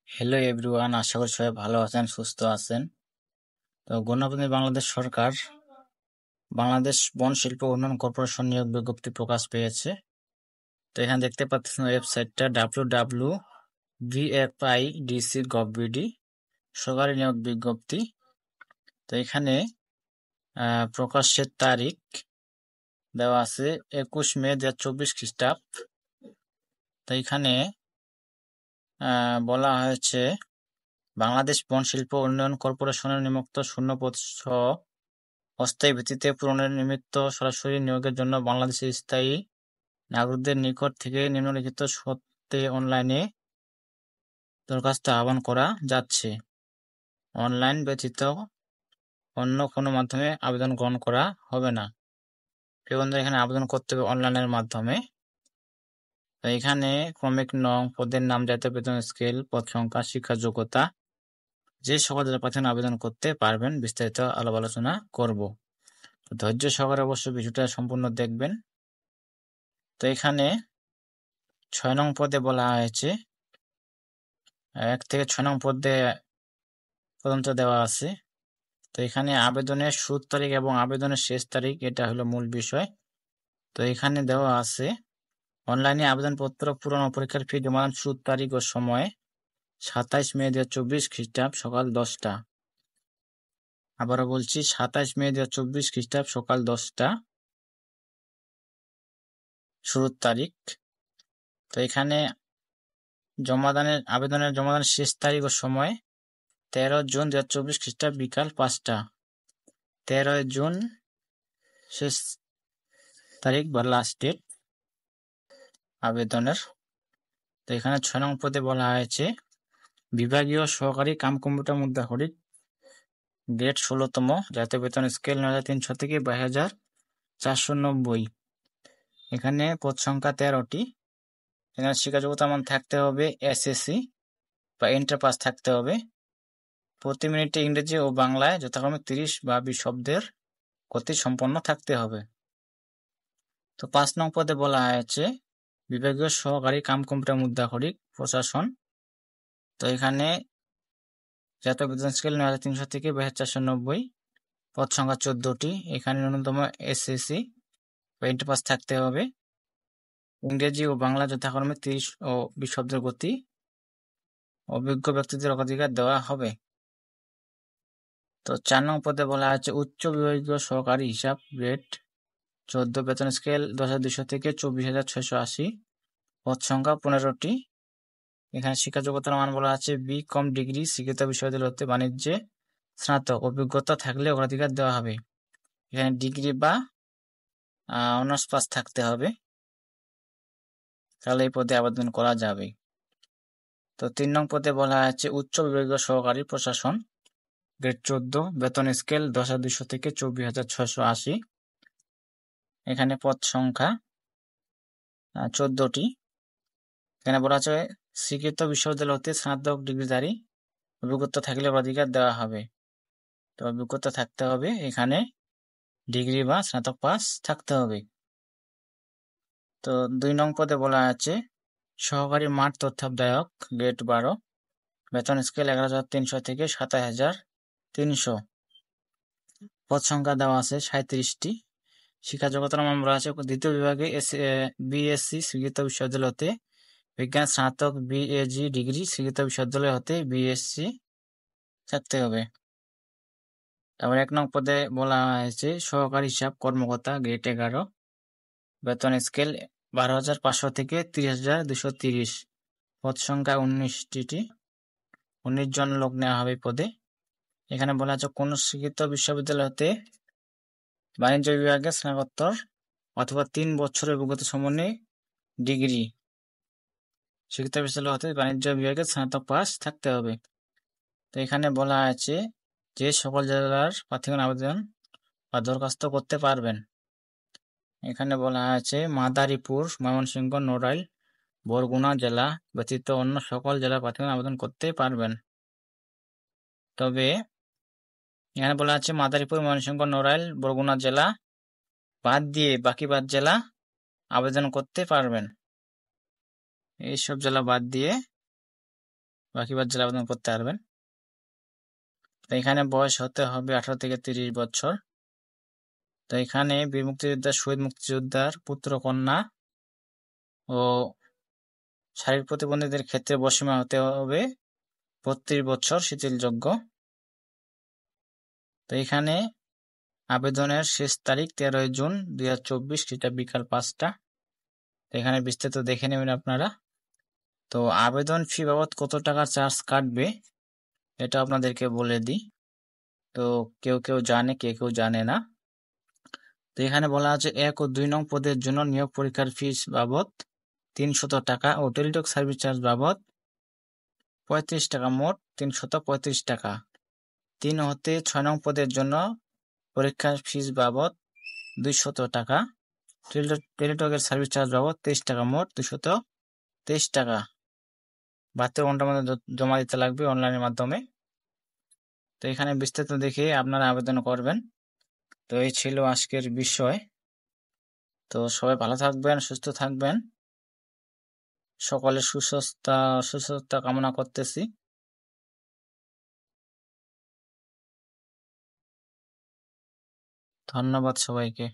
Hello everyone, আশা করি সবাই ভালো আছেন, সুস্থ আছেন। তো গণপ্রজাতন্ত্রী বাংলাদেশ সরকার বাংলাদেশ বন শিল্প উন্নয়ন কর্পোরেশন নিয়োগ বিজ্ঞপ্তি প্রকাশ পেয়েছে। তো এখানে দেখতে পাচ্ছেন ওয়েবসাইটটা www.bfidc.gov.bd সরকারি নিয়োগ বিজ্ঞপ্তি। তো এখানে প্রকাশের তারিখ দেওয়া আছে 21 মে 2024 খ্রিস্টাব্দ। তো এখানে বলা হয়েছে বাংলাদেশ বন শিল্প উন্নয়ন কর্পোরেশনের নিযুক্ত শূন্যপদ অস্থায়ী ভিত্তিতে পূরণের নিমিত্ত সরাসরি নিয়োগের জন্য বাংলাদেশের স্থায়ী নাগরিকদের নিকট থেকে নিম্নলিখিত শর্তে অনলাইনে দরখাস্ত আহ্বান করা যাচ্ছে। অনলাইন ব্যতীত অন্য কোনো মাধ্যমে আবেদন গ্রহণ করা হবে না। বন্ধুরা, এখানে আবেদন করতে হবে অনলাইনের মাধ্যমে। তো এখানে ক্রমিক নং, পদের নাম, জাতীয় বেতন স্কেল, পদ সংখ্যা, শিক্ষা যোগ্যতা, যে সকল জেলা প্রার্থীগণ আবেদন করতে পারবেন বিস্তারিত আলাপ আলোচনা করব। ধৈর্য সহকারে অবশ্যই ভিডিওটা সম্পূর্ণ দেখবেন। তো এখানে 6 নং পদে বলা হয়েছে 1 থেকে 6 নং পদে পর্যন্ত দেওয়া আছে। তো এখানে আবেদনের শুরুর তারিখ এবং আবেদনের শেষ তারিখ, এটা হলো মূল বিষয়। তো এখানে দেওয়া আছে অনলাইনে আবেদনপত্র পূরণ ও পরীক্ষার ফি জমা শুরুর তারিখ ও সময় 27 মে 2024 খ্রিস্টাব্দ সকাল 10টা। আবারও বলছি 27 মে 2024 খ্রিস্টাব্দ সকাল 10টা শুরুর তারিখ। তো এখানে আবেদনের জমাদানের শেষ তারিখ ও সময় 13 জুন 2024 খ্রিস্টাব্দ বিকাল 5টা। 13 জুন শেষ তারিখ বা লাস্ট ডেট আবেদনের। তো এখানে 6 নং পদে বলা হয়েছে বিভাগীয় সহকারী কাম কম্পিউটার মুদ্রাক্ষরিক, গ্রেড 16তম, জাতীয় বেতন স্কেল 9,300 থেকে 22,490। এখানে পদ সংখ্যা 13টি। এখানে শিক্ষা যোগ্যতা মান থাকতে হবে এসএসসি বা ইন্টার পাস থাকতে হবে। প্রতি মিনিটে ইংরেজি ও বাংলায় যথাক্রমে 30 বা 20 শব্দের গতি সম্পন্ন থাকতে হবে। তো 5 নং পদে বলা হয়েছে বিভাগীয় সহকারী কাম কম্পিউটার মুদ্রাক্ষরিক প্রশাসন। তো এখানে জাতীয় বেতন স্কেল 9,300 থেকে 22,490, পদ সংখ্যা 14টি। এখানে ন্যূনতম এসএসসি বা ইন্টার পাস থাকতে হবে। ইংরেজি ও বাংলা যথাক্রমে 30 ও 20 শব্দের গতি। অভিজ্ঞ ব্যক্তিদের অগ্রাধিকার দেওয়া হবে। তো 4 নং পদে বলা আছে উচ্চ বিভাগীয় সহকারী হিসাব, গ্রেড 14, বেতন স্কেল 10,200 থেকে 24,680, পদ সংখ্যা 15টি। এখানে শিক্ষা যোগ্যতার মান বলা আছে বি.কম ডিগ্রি স্বীকৃত বিশ্ববিদ্যালয় হতে বাণিজ্যে স্নাতক, অভিজ্ঞতা থাকলে অগ্রাধিকার দেওয়া হবে। এখানে ডিগ্রি বা অনার্স পাস থাকতে হবে, তাহলে এই পদে আবেদন করা যাবে। তো 3 নং পদে বলা আছে উচ্চ বিভাগীয় সহকারী প্রশাসন, গ্রেড 14, বেতন স্কেল 10,200 থেকে 24,680। এখানে পদ সংখ্যা 14টি। এখানে বলা আছে স্বীকৃত বিশ্ববিদ্যালয় হতে স্নাতক ডিগ্রিধারী, অভিজ্ঞতা থাকলে অধিকার দেওয়া হবে। তো অভিজ্ঞতা থাকতে হবে, এখানে ডিগ্রি বা স্নাতক পাস থাকতে হবে। তো 2 নং পদে বলা আছে সহকারী মাঠ তত্ত্বাবধায়ক, গ্রেড 12, বেতন স্কেল 11,300 থেকে 27,300, পদ সংখ্যা দেওয়া আছে 37টি। শিক্ষা যোগ্যতার মান বলা আছে দ্বিতীয় বিভাগে বিএসসি স্বীকৃত বিশ্ববিদ্যালয় হতে, বিজ্ঞান স্নাতক বিএজি ডিগ্রি স্বীকৃত বিশ্ববিদ্যালয় হতে বিএসসি থাকতে হবে। তারপর 1 নং পদে বলা হয়েছে সহকারী হিসাব কর্মকর্তা, গ্রেড 11, বেতন স্কেল 12,500 থেকে 30,230, পদ সংখ্যা 19টি। 19 জন লোক নেওয়া হবে পদে। এখানে বলা আছে কোন স্বীকৃত বিশ্ববিদ্যালয় হতে বাণিজ্য বিভাগে স্নাতকোত্তর অথবা 3 বছরের অভিজ্ঞতা সম্পন্ন ডিগ্রি, শিক্ষিত বিশ্ববিদ্যালয় হতে বাণিজ্য বিভাগে স্নাতক পাস থাকতে হবে। তো এখানে বলা আছে যে সকল জেলার প্রার্থীগণ আবেদন বা দরখাস্ত করতে পারবেন। এখানে বলা আছে মাদারীপুর, ময়মনসিংহ, নড়াইল, বরগুনা জেলা ব্যতীত অন্য সকল জেলার প্রার্থীগণ আবেদন করতে পারবেন। তবে এখানে বলা আছে মাদারীপুর, ময়মনসিংহ, নড়াইল, বরগুনা জেলা বাদ দিয়ে বাকি 5 জেলা আবেদন করতে পারবেন। এইসব জেলা বাদ দিয়ে বাকি বাদ জেলা আবেদন করতে পারবেন। তো এখানে বয়স হতে হবে 18 থেকে 30 বছর। তো এখানে বীর মুক্তিযোদ্ধা, শহীদ মুক্তিযোদ্ধার পুত্র কন্যা ও শারীরিক প্রতিবন্ধীদের ক্ষেত্রে বয়সীমা হতে হবে 32 বছর শিথিলযোগ্য। তো এখানে আবেদনের শেষ তারিখ 13 জুন 2024 সেটা বিকাল 5টা। তো এখানে বিস্তারিত দেখে নেবেন আপনারা। তো আবেদন ফি বাবদ কত টাকা চার্জ কাটবে এটা আপনাদেরকে বলে দিই। তো কেউ কেউ জানে, কেউ জানে না। তো এখানে বলা আছে 1 ও 2 নং পদের জন্য নিয়োগ পরীক্ষার ফিস বাবদ 300 টাকা ও টেলিটক সার্ভিস চার্জ বাবদ 35 টাকা, মোট 335 টাকা। 3 হতে 6 নং পদের জন্য পরীক্ষার ফিস বাবদ 200 টাকা। টেলিটকের সার্ভিস চার্জ বাবদ 23 টাকা, মোট 223 টাকা। 72 ঘন্টার মধ্যে জমা দিতে লাগবে অনলাইনের মাধ্যমে। তো এখানে বিস্তারিত দেখে আপনারা আবেদন করবেন। তো এই ছিল আজকের বিষয়। তো সবাই ভালো থাকবেন, সুস্থ থাকবেন। সকলের সুস্বাস্থ্য কামনা করতেছি। ধন্যবাদ সবাইকে।